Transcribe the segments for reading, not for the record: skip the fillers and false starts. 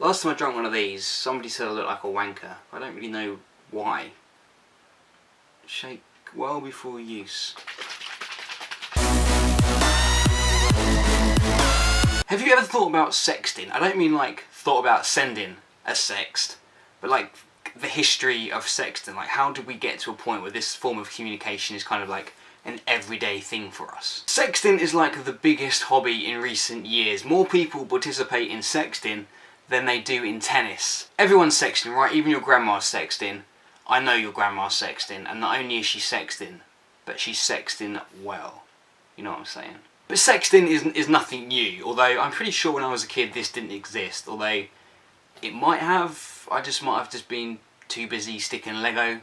Last time I drank one of these, somebody said I looked like a wanker. I don't really know why. Shake well before use. Have you ever thought about sexting? I don't mean like thought about sending a sext, but like the history of sexting. Like, how did we get to a point where this form of communication is kind of like an everyday thing for us? Sexting is like the biggest hobby in recent years. More people participate in sexting than they do in tennis. Everyone's sexting, right? Even your grandma's sexting. I know your grandma's sexting, and not only is she sexting, but she's sexting well. You know what I'm saying? But sexting is nothing new, although I'm pretty sure when I was a kid this didn't exist, although it might have. I might have just been too busy sticking Lego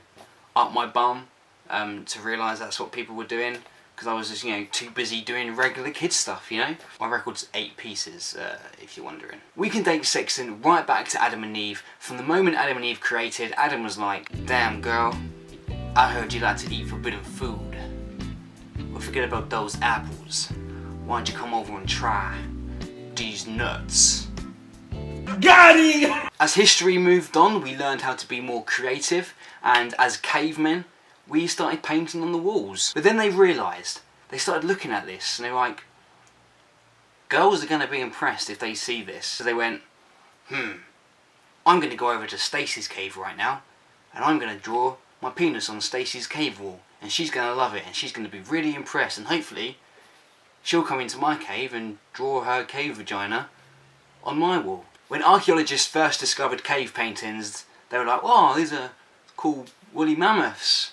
up my bum to realise that's what people were doing, because I was just, you know, too busy doing regular kid stuff, you know? My record's 8 pieces, if you're wondering. We can date sexting right back to Adam and Eve. From the moment Adam and Eve created, Adam was like, "Damn girl, I heard you like to eat forbidden food. But forget about those apples. Why don't you come over and try these nuts?" Got it! As history moved on, we learned how to be more creative, and as cavemen, we started painting on the walls. But then they realised, they started looking at this, and they were like, girls are going to be impressed if they see this. So they went, I'm going to go over to Stacey's cave right now, and I'm going to draw my penis on Stacey's cave wall, and she's going to love it, and she's going to be really impressed, and hopefully she'll come into my cave and draw her cave vagina on my wall. When archaeologists first discovered cave paintings, they were like, "Oh, these are cool woolly mammoths."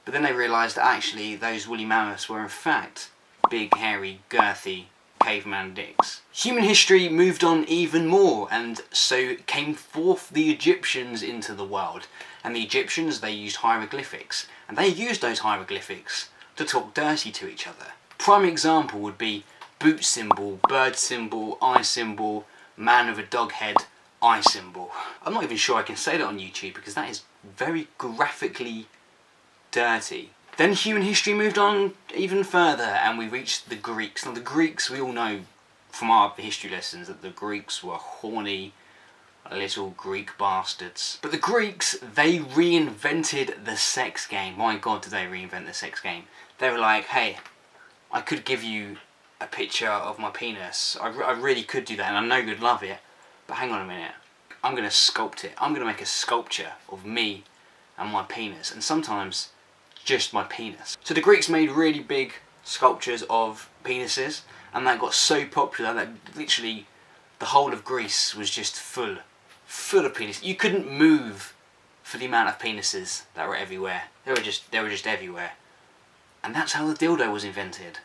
But then they realised that actually those woolly mammoths were in fact big, hairy, girthy caveman dicks. Human history moved on even more, and so came forth the Egyptians into the world. And the Egyptians, they used hieroglyphics, and they used those hieroglyphics to talk dirty to each other. Prime example would be boot symbol, bird symbol, eye symbol, man with a dog head, eye symbol. I'm not even sure I can say that on YouTube because that is very graphically dirty. Then human history moved on even further and we reached the Greeks. Now the Greeks, we all know from our history lessons that the Greeks were horny little Greek bastards. But the Greeks, they reinvented the sex game. My God, did they reinvent the sex game. They were like, hey, I could give you a picture of my penis. I really could do that, and I know you'd love it. But hang on a minute. I'm going to sculpt it. I'm going to make a sculpture of me and my penis. And sometimes just my penis. So the Greeks made really big sculptures of penises, and that got so popular that literally the whole of Greece was just full of penis. You couldn't move for the amount of penises that were everywhere. They were just everywhere. And that's how the dildo was invented.